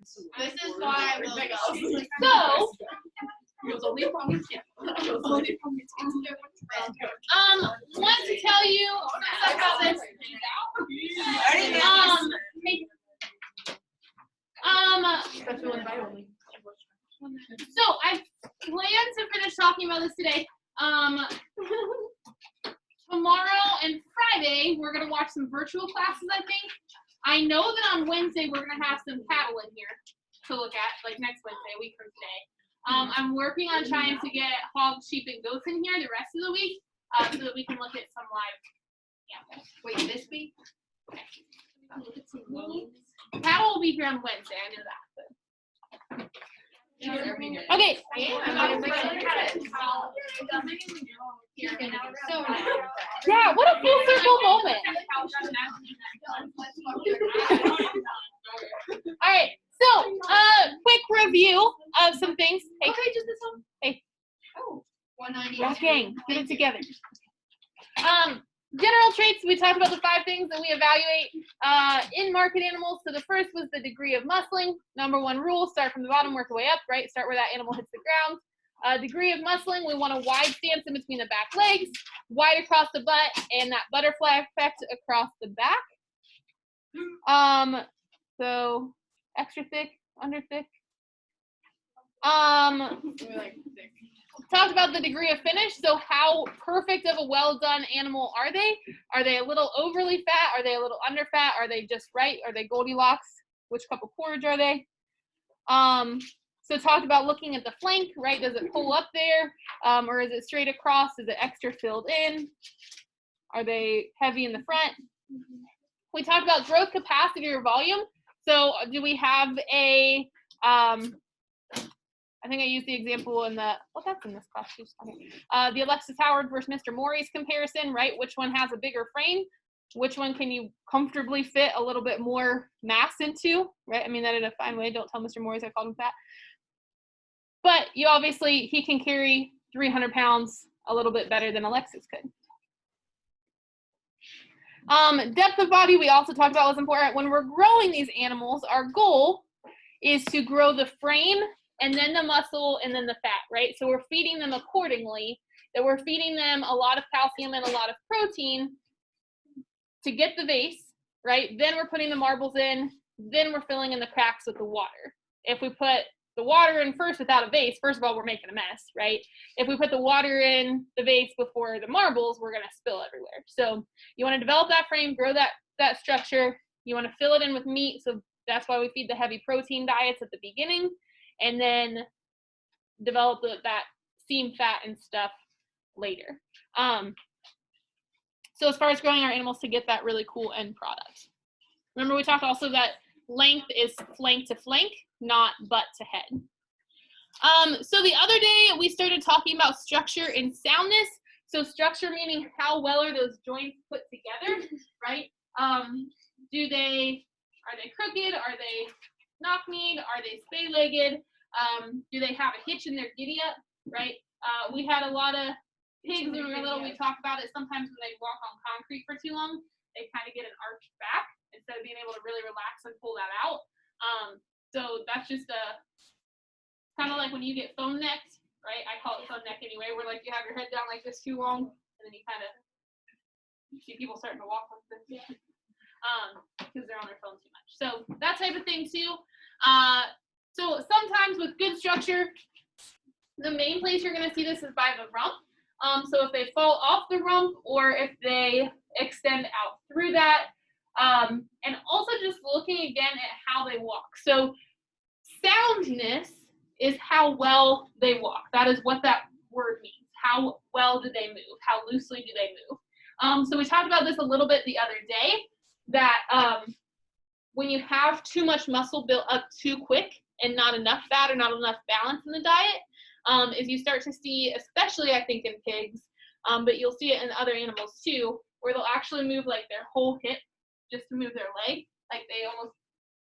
This is why I will go. So, It was only from his want to tell you some stuff about this. So I plan to finish talking about this today. Tomorrow and Friday, we're gonna watch some virtual classes, I think. I know that on Wednesday, we're gonna have some cattle in here to look at, like next Wednesday, a week from today. I'm working on trying to get hogs, sheep, and goats in here the rest of the week, so that we can look at some live. Yeah. Wait, this week? Cattle will be here on Wednesday. I know that. But. Okay. Yeah, what a full circle moment. All right. So, quick review of some things. Hey, Okay, just this one. Hey. Oh, 190. Back gang, get it together. General traits, we talked about the 5 things that we evaluate in market animals. So the first was the degree of muscling. Number 1 rule, start from the bottom, work your way up, right? Start where that animal hits the ground. Degree of muscling, we want a wide stance in between the back legs, wide across the butt, and that butterfly effect across the back. So extra thick, under thick. Talked about the degree of finish. So how perfect of a well done animal are they? Are they a little overly fat? Are they a little under fat? Are they just right? Are they Goldilocks? Which cup of porridge are they? So talked about looking at the flank, right? Does it pull up there? Or is it straight across? Is it extra filled in? Are they heavy in the front? We talked about growth capacity or volume. So do we have a, I think I used the example in the, that's in this class too. Okay. The Alexis Howard versus Mr. Morris comparison, right? Which one has a bigger frame? Which one can you comfortably fit a little bit more mass into, right? I mean that in a fine way. Don't tell Mr. Morris I called him fat. But you obviously, he can carry 300 pounds a little bit better than Alexis could. Depth of body, we also talked about was important. When we're growing these animals, our goal is to grow the frame and then the muscle and then the fat, right? So we're feeding them accordingly, that we're feeding them a lot of calcium and a lot of protein to get the vase, right? Then we're putting the marbles in, then we're filling in the cracks with the water. If we put the water in first without a vase, first of all, we're making a mess, right? If we put the water in the vase before the marbles, we're gonna spill everywhere. So you wanna develop that frame, grow that structure. You wanna fill it in with meat, so that's why we feed the heavy protein diets at the beginning, and then develop that seam fat and stuff later. So as far as growing our animals to get that really cool end product. Remember we talked also that length is flank to flank, not butt to head. So the other day we started talking about structure and soundness. So structure meaning how well are those joints put together, right? Are they crooked? Are they knock-kneed? Are they spay-legged? Do they have a hitch in their giddy-up, right? We had a lot of pigs when we were little. We talked about it sometimes when they walk on concrete for too long, they kind of get an arched back instead of being able to really relax and pull that out. So that's just kind of like when you get phone necked, right? I call it phone neck anyway, where like you have your head down like this too long, and then you kind of see people starting to walk like this, because they're on their phone too much. So that type of thing too. So sometimes with good structure, the main place you're going to see this is by the rump. So if they fall off the rump or if they extend out through that, and also just looking again at how they walk. So soundness is how well they walk. That is what that word means. How well do they move? How loosely do they move? So we talked about this a little bit the other day, that when you have too much muscle built up too quick and not enough fat or not enough balance in the diet, is you start to see, especially I think in pigs, but you'll see it in other animals too, where they'll actually move like their whole hip just to move their leg, like they almost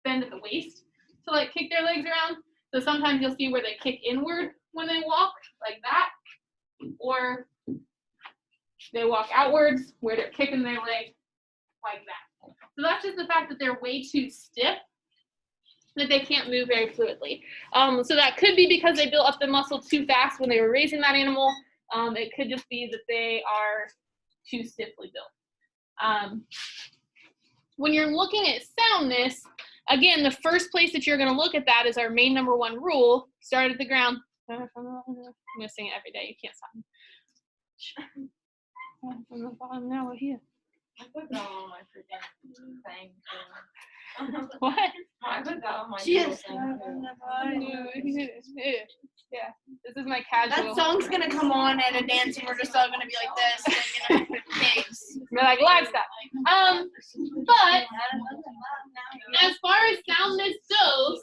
bend at the waist to like kick their legs around. So sometimes you'll see where they kick inward when they walk, like that, or they walk outwards where they're kicking their leg like that. So that's just the fact that they're way too stiff that they can't move very fluidly. So that could be because they built up the muscle too fast when they were raising that animal. It could just be that they are too stiffly built. When you're looking at soundness, again, the first place that you're going to look at that is our main number 1 rule. Start at the ground. I'm going to sing it every day. You can't stop me. From the bottom, now we're here. I put that on my freaking thing. What? I put that on my She little is. thing. Yeah, this is my casual. That song's gonna come on at a dance and we're just all gonna be like this, like, pigs. We're like livestock. But as far as soundness goes,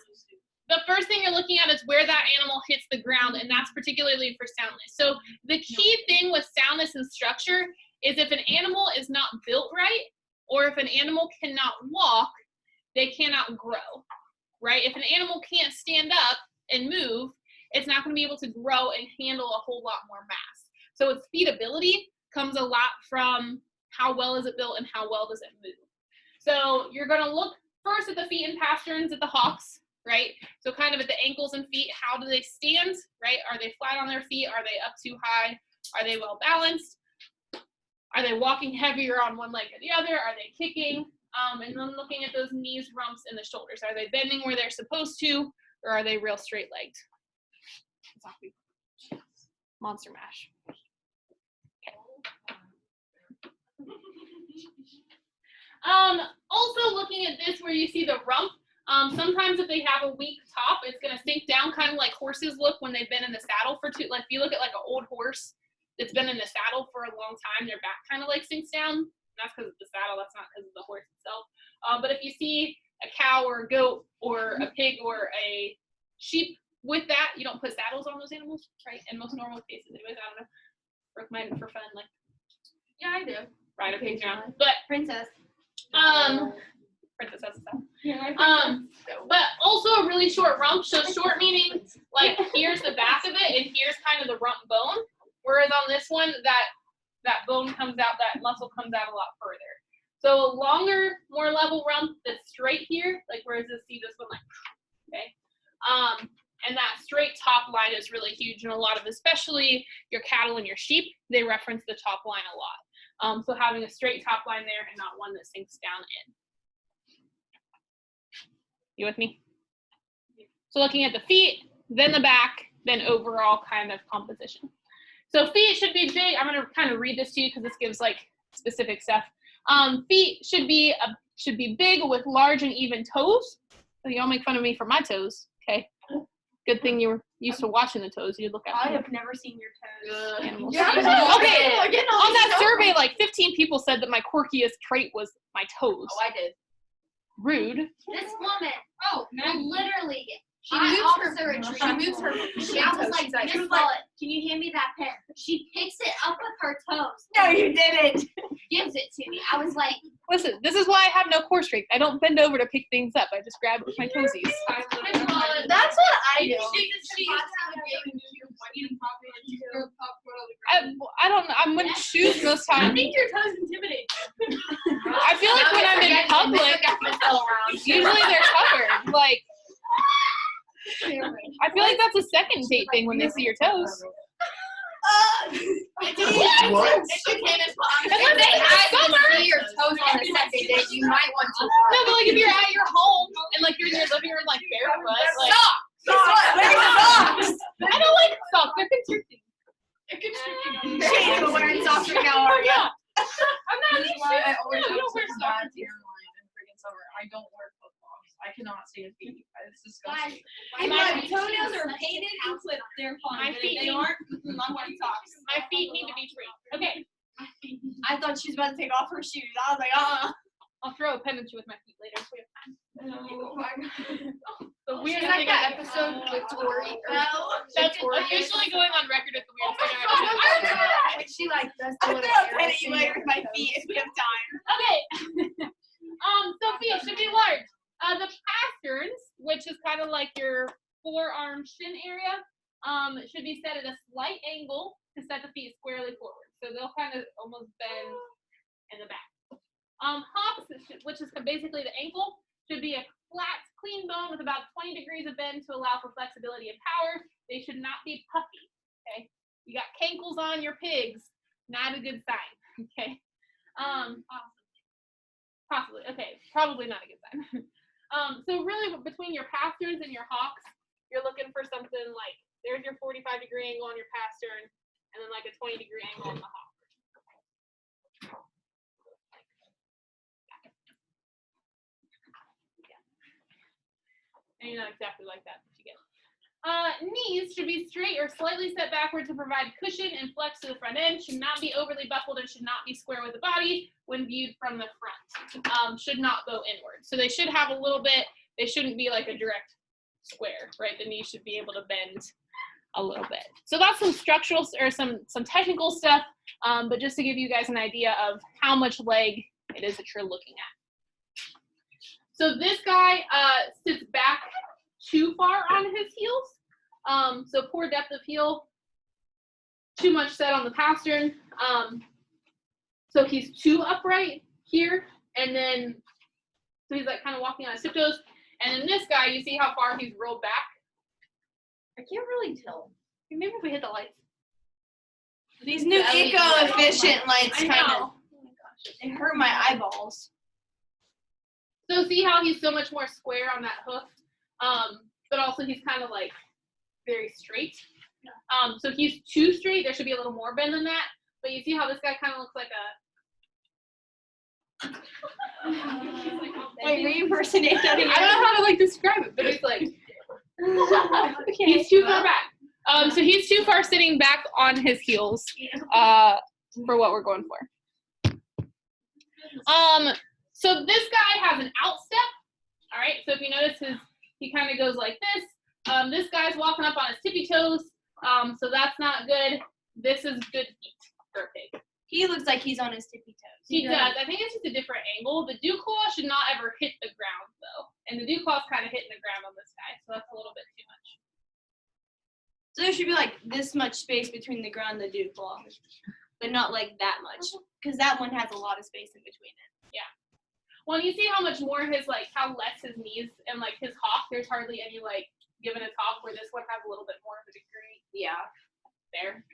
the first thing you're looking at is where that animal hits the ground, and that's particularly for soundness. So the key thing with soundness and structure is if an animal is not built right, or if an animal cannot walk, they cannot grow, right? If an animal can't stand up and move, it's not going to be able to grow and handle a whole lot more mass. So its feedability comes a lot from how well is it built and how well does it move. So you're going to look first at the feet and pasterns at the hocks, right? So kind of at the ankles and feet, how do they stand, right? Are they flat on their feet? Are they up too high? Are they well balanced? Are they walking heavier on one leg or the other? Are they kicking? And then looking at those knees, rumps, and the shoulders. Are they bending where they're supposed to, or are they real straight-legged? Monster mash. Okay. Also looking at this where you see the rump, sometimes if they have a weak top, it's going to sink down, kind of like horses look when they've been in the saddle for like if you look at like an old horse that's been in the saddle for a long time, their back kind of like sinks down. That's because of the saddle, that's not because of the horse itself. But if you see a cow or a goat or a pig or a sheep with that, you don't put saddles on those animals, right? In most normal cases, anyways, I don't know. Recommend for fun, like, Yeah, I do. ride a pig around. But Princess. princess has a saddle. But also a really short rump. So short meaning like here's the back of it and here's kind of the rump bone. Whereas on this one, that bone comes out, that muscle comes out a lot further. So a longer, more level rump that's straight here, like whereas you see this one, like, okay. And that straight top line is really huge, and a lot of, especially your cattle and your sheep, they reference the top line a lot. So having a straight top line there and not one that sinks down in. You with me? So looking at the feet, then the back, then overall kind of composition. So feet should be big. I'm going to kind of read this to you because this gives like specific stuff. Feet should be big with large and even toes. So y'all make fun of me for my toes. Okay. Good thing you were used to watching the toes. You look at I me. have never seen your toes. Animals. Yeah, Okay. On that survey, like 15 people said that my quirkiest trait was my toes. Oh, I did. Rude. This woman, literally, She I moves officer her. retreat. She moves her. I was like, Miss Mullet, can you hand me that pen? She picks it up with her toes. No, you didn't. Gives it to me. I was like, Listen, this is why I have no core strength. I don't bend over to pick things up. I just grab with my toesies. That's what I do. I don't know. I'm wearing shoes most I times. think your toes intimidate you. I feel like when I'm in public, usually they're covered. Like, I feel like that's a second date thing when they see your toes. What? Unless they see your toes on the second date, you might want to. No, but like if you're at your home and like you're in your living room like barefoot, like Socks. I don't like socks. They're constricting. She's even wearing socks right now. Yeah. I'm not these shoes. I always No, you have don't wear such a socks. bad hairline in freaking summer. I don't wear flip flops. I cannot stand feet. It's disgusting. If my toenails are painted and clipped, they're My fine. But feet if they need- aren't, I'm wearing socks. My feet need to be free. Okay. I thought she was about to take off her shoes. I was like, I'll throw a pen at you with my feet later if we have time. The She's weirdest like thing that I've episode with Tori. That's officially going on record as the weirdest thing I've ever done. When she like does the little pen at you later with my feet if we have time. Okay. Sophia, should be large. The pasterns, which is kind of like your forearm shin area, should be set at a slight angle to set the feet squarely forward. So they'll kind of almost bend in the back. Hocks, which is basically the ankle, should be a flat, clean bone with about 20 degrees of bend to allow for flexibility and power. They should not be puffy, okay? You got cankles on your pigs, not a good sign, okay? Possibly, okay, probably not a good sign. So really between your pasterns and your hocks, you're looking for something like, there's your 45-degree angle on your pastern, and then like a 20-degree angle on the hock. And you're not exactly like that, but you get it. Knees should be straight or slightly set backward to provide cushion and flex to the front end. Should not be overly buckled and should not be square with the body when viewed from the front. Should not go inward. So they should have a little bit, they shouldn't be like a direct square, right? The knee should be able to bend a little bit. So that's some structural or some technical stuff, but just to give you guys an idea of how much leg it is that you're looking at. So this guy sits back too far on his heels. So poor depth of heel, too much set on the pastern. So he's too upright here, and then, so he's like kind of walking on his tiptoes. And then this guy, you see how far he's rolled back? I can't really tell. Maybe if we hit the lights. These new eco-efficient lights I kind know. of, they hurt my eyeballs. So see how he's so much more square on that hoof, but also he's kind of like very straight. So he's too straight. There should be a little more bend than that. But you see how this guy kind of looks like a. Wait, re-impersonate that again. I don't know how to like describe it, but it's like he's too far back. So he's too far sitting back on his heels for what we're going for. So this guy has an out step. All right. So if you notice he kind of goes like this. This guy's walking up on his tippy toes. So that's not good. This is good feet for a pig. He looks like he's on his tippy toes. He does. I think it's just a different angle. The dew claw should not ever hit the ground though. And the dew claw's kind of hitting the ground on this guy. So that's a little bit too much. So there should be like this much space between the ground and the dew claw, but not like that much, because that one has a lot of space in between it. Yeah. Well, you see how much more his how less his knees and like his hock. There's hardly any like given a top where this one has a little bit more of a degree. Yeah. There.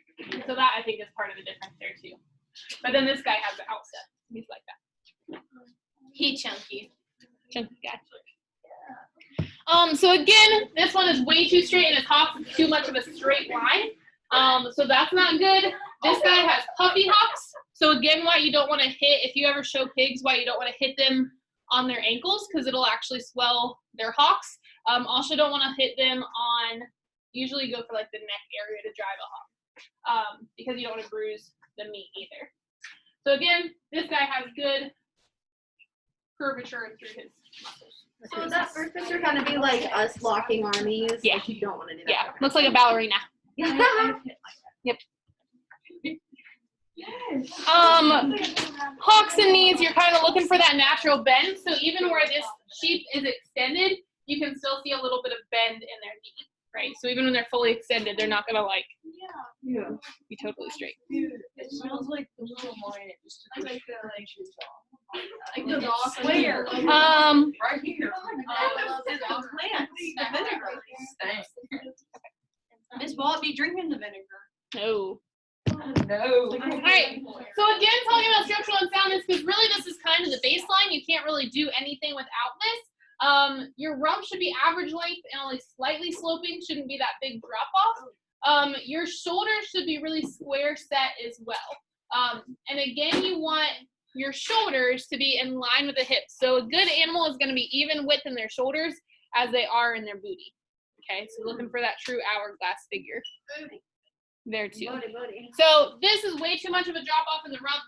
So that I think is part of the difference there too. But then this guy has the outstep. He's like that. He chunky. Chunky guy. So again, this one is way too straight and his hock is too much of a straight line. So that's not good. This guy has puffy hocks. So again, why you don't want to hit, if you ever show pigs, why you don't want to hit them on their ankles, because it'll actually swell their hocks. Also don't want to hit them on, usually go for like the neck area to drive a hock, because you don't want to bruise the meat either. So again, this guy has good curvature through his muscles. So would that first picture kind of be like us locking our knees? Yeah. Like you don't want to do that. Yeah, looks like a ballerina. Yep. Hocks and knees, you're kind of looking for that natural bend. So even where this sheep is extended, you can still see a little bit of bend in their knee, right? So even when they're fully extended, they're not gonna like be totally straight. Dude, it smells like the little mine. I like the Like the square. right here. It's the plants. The vinegar. Miss Walt be drinking the vinegar. No. No. All right. So again, talking about structural unsoundness, because really this is kind of the baseline. You can't really do anything without this. Your rump should be average length and only slightly sloping. Shouldn't be that big drop off. Your shoulders should be really square set as well. And again, you want your shoulders to be in line with the hips. So a good animal is going to be even width in their shoulders as they are in their booty. Okay, so looking for that true hourglass figure. There too. So this is way too much of a drop off in the rump.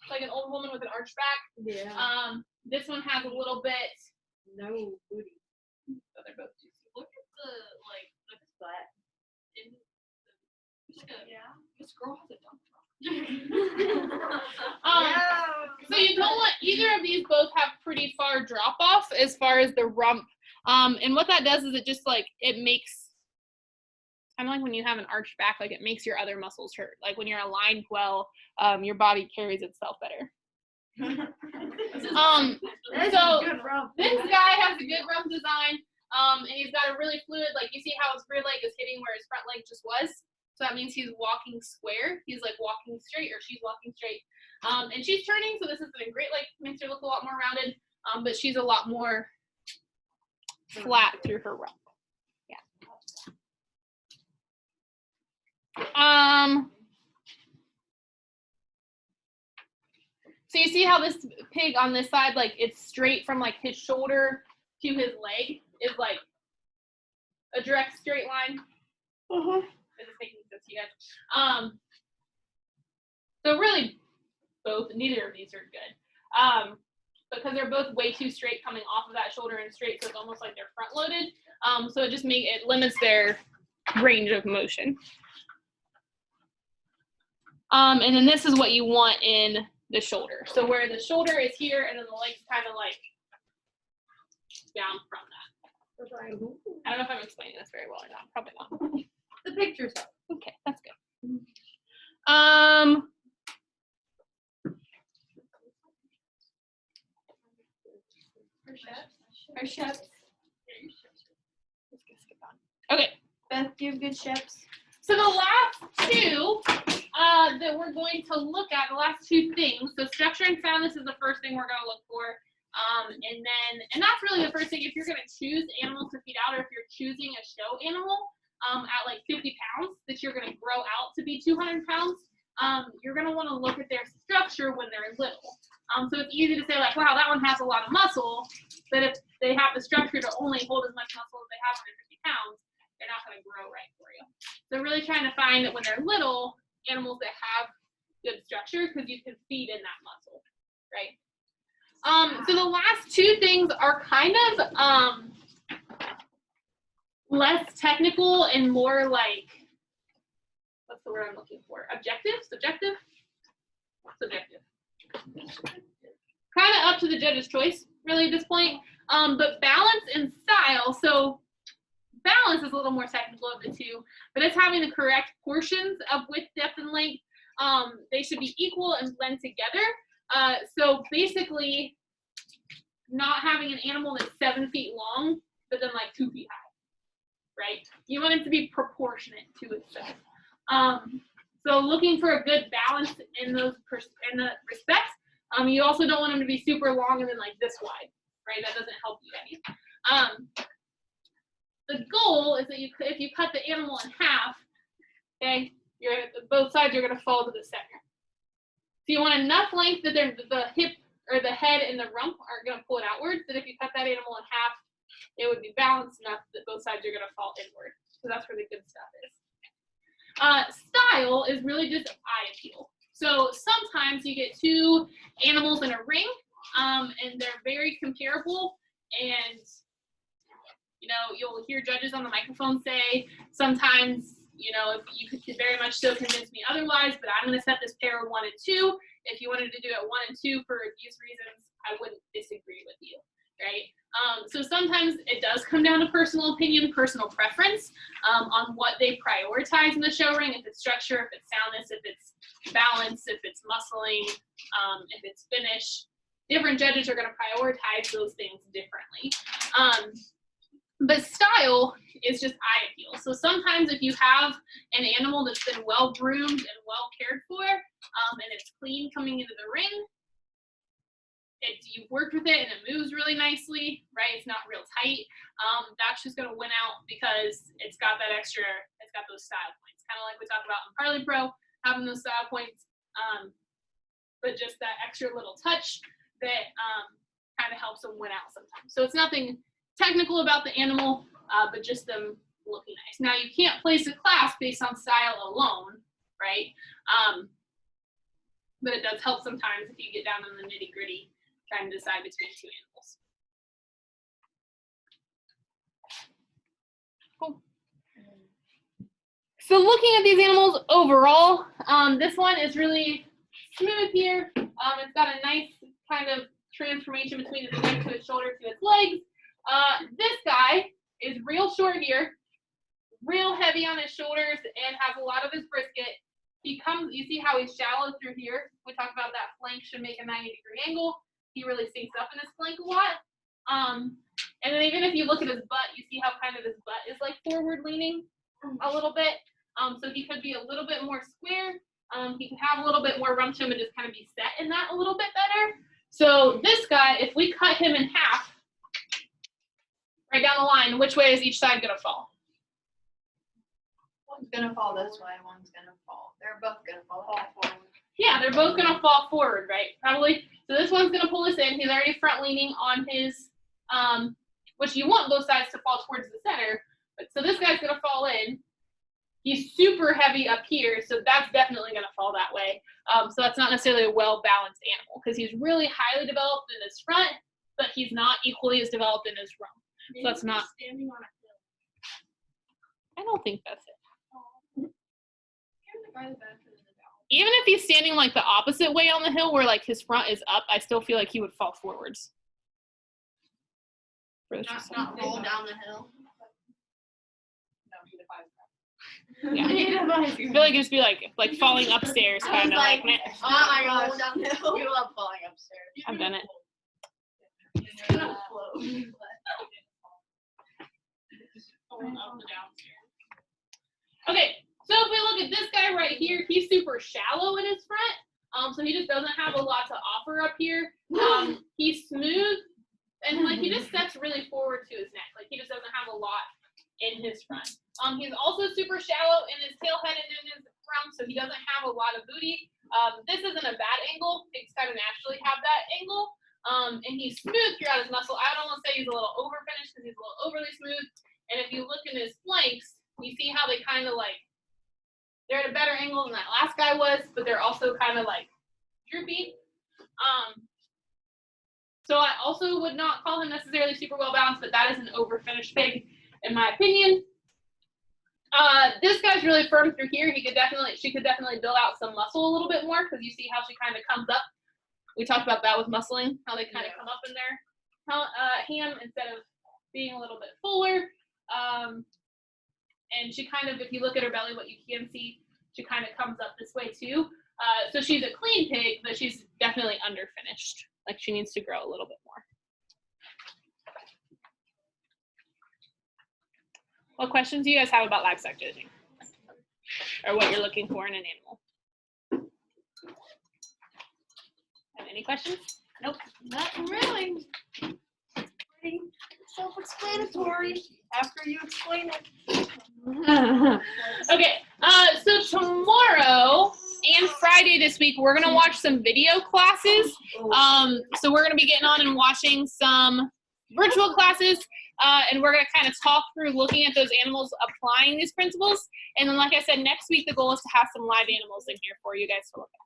It's like an old woman with an arched back. Yeah. This one has a little bit. No booty. So they're both juicy. Look at the But This girl has a dump So you don't want either of these both have pretty far drop off as far as the rump. And what that does is it just like it makes kind of like when you have an arched back, like it makes your other muscles hurt. Like when you're aligned well, your body carries itself better. That's So a good rump. this guy has a good rump design, and he's got a really fluid, like you see how his rear leg is hitting where his front leg just was. So that means he's walking square. He's like walking straight, or she's walking straight. And she's turning, so this is a great, like, makes her look a lot more rounded, but she's a lot more flat through her rump. Yeah. So you see how this pig on this side, like it's straight from like his shoulder to his leg is like a direct straight line. Is this making sense to you guys? So really neither of these are good. Because they're both way too straight coming off of that shoulder and straight, so it's almost like they're front loaded. So it limits their range of motion. And then this is what you want in the shoulder. So where the shoulder is here and then the leg's kind of like down from that. I don't know if I'm explaining this very well or not. Probably not. The pictures up. Okay, that's good. Our chefs. Okay. Beth, do you have good chefs? So the last two that we're going to look at, the last two things, so structure and soundness is the first thing we're going to look for. And that's really the first thing. If you're going to choose animals to feed out, or if you're choosing a show animal at like 50 pounds that you're going to grow out to be 200 pounds, you're going to want to look at their structure when they're little. So it's easy to say like, wow, that one has a lot of muscle, but if they have the structure to only hold as much muscle as they have when they're 50 pounds, they're not going to grow right for you. So really trying to find that when they're little, animals that have good structure, because you can feed in that muscle, right? So the last two things are kind of less technical and more like, what's the word I'm looking for? Objective? Subjective? Subjective. Kind of up to the judge's choice, really, at this point. But balance and style. So balance is a little more technical of the two, but it's having the correct portions of width, depth, and length. They should be equal and blend together. So basically, not having an animal that's 7 feet long, but then like 2 feet high, right? You want it to be proportionate to itself. So looking for a good balance in the respects. You also don't want them to be super long and then like this wide, right? That doesn't help you any. The goal is that if you cut the animal in half, okay, both sides are going to fall to the center. So you want enough length that the hip or the head and the rump aren't going to pull it outwards. That if you cut that animal in half, it would be balanced enough that both sides are going to fall inward. So that's where the good stuff is. Style is really just eye appeal. So sometimes you get two animals in a ring, and they're very comparable, and you know, you'll hear judges on the microphone say sometimes, you know, if you could very much so convince me otherwise, but I'm going to set this pair of 1 and 2. If you wanted to do it 1 and 2 for these reasons, I wouldn't disagree with you, right? So sometimes it does come down to personal opinion, personal preference on what they prioritize in the show ring, if it's structure, if it's soundness, if it's balance, if it's muscling, if it's finish. Different judges are going to prioritize those things differently. But style is just eye appeal. So sometimes if you have an animal that's been well groomed and well cared for, and it's clean coming into the ring, you've worked with it and it moves really nicely, right? It's not real tight. That's just going to win out because it's got those style points. Kind of like we talked about in Parley Pro, having those style points, but just that extra little touch that kind of helps them win out sometimes. So it's nothing technical about the animal, but just them looking nice. Now you can't place a class based on style alone, right? But it does help sometimes if you get down in the nitty gritty trying to decide between two animals. Cool. So looking at these animals overall, this one is really smooth here. It's got a nice kind of transformation between its neck to its shoulder to its legs. This guy is real short here, real heavy on his shoulders, and has a lot of his brisket, He comes, you see how he's shallow through here? We talked about that flank should make a 90-degree angle. He really sinks up in his flank a lot. And then even if you look at his butt, you see how kind of his butt is like forward leaning a little bit. So he could be a little bit more square. He can have a little bit more rump to him and just kind of be set in that a little bit better. So this guy, if we cut him in half, right down the line, which way is each side gonna fall? One's gonna fall this way, one's gonna fall. They're both gonna fall forward. Yeah, they're both gonna fall forward, right? Probably. So this one's gonna pull us in. He's already front leaning on his, which you want both sides to fall towards the center. But so this guy's gonna fall in. He's super heavy up here, so that's definitely gonna fall that way. So that's not necessarily a well-balanced animal because he's really highly developed in his front, but he's not equally as developed in his rump. So that's not. Standing on a hill. I don't think that's it. Even if he's standing like the opposite way on the hill where like his front is up, I still feel like he would fall forwards. Not roll down the hill. Yeah. I feel like it'd just be like falling upstairs kind of like man. Oh my gosh. Roll down the hill. You love falling upstairs. I've done it. It's gonna float. Okay, so if we look at this guy right here, he's super shallow in his front. So he just doesn't have a lot to offer up here. He's smooth and like he just steps really forward to his neck. Like he just doesn't have a lot in his front. He's also super shallow in his tailhead and in his rump, so he doesn't have a lot of booty. This isn't a bad angle. Pigs kind of naturally have that angle. And he's smooth throughout his muscle. I would almost say he's a little over finished because he's a little overly smooth. And if you look in his flanks, you see how they kind of like, they're at a better angle than that last guy was, but they're also kind of like droopy. So I also would not call him necessarily super well balanced, but that is an over finished pig in my opinion. This guy's really firm through here. She could definitely build out some muscle a little bit more because you see how she kind of comes up. We talked about that with muscling, how they kind of come up in their ham instead of being a little bit fuller. And she kind of, if you look at her belly, what you can see, she kind of comes up this way too. So she's a clean pig, but she's definitely underfinished. Like she needs to grow a little bit more. What questions do you guys have about livestock judging? Or what you're looking for in an animal? Have any questions? Nope, not really. Pretty self-explanatory after you explain it. Okay, so tomorrow and Friday this week, we're gonna watch some video classes. So we're gonna be getting on and watching some virtual classes, and we're gonna kind of talk through looking at those animals applying these principles. And then, like I said, next week the goal is to have some live animals in here for you guys to look at.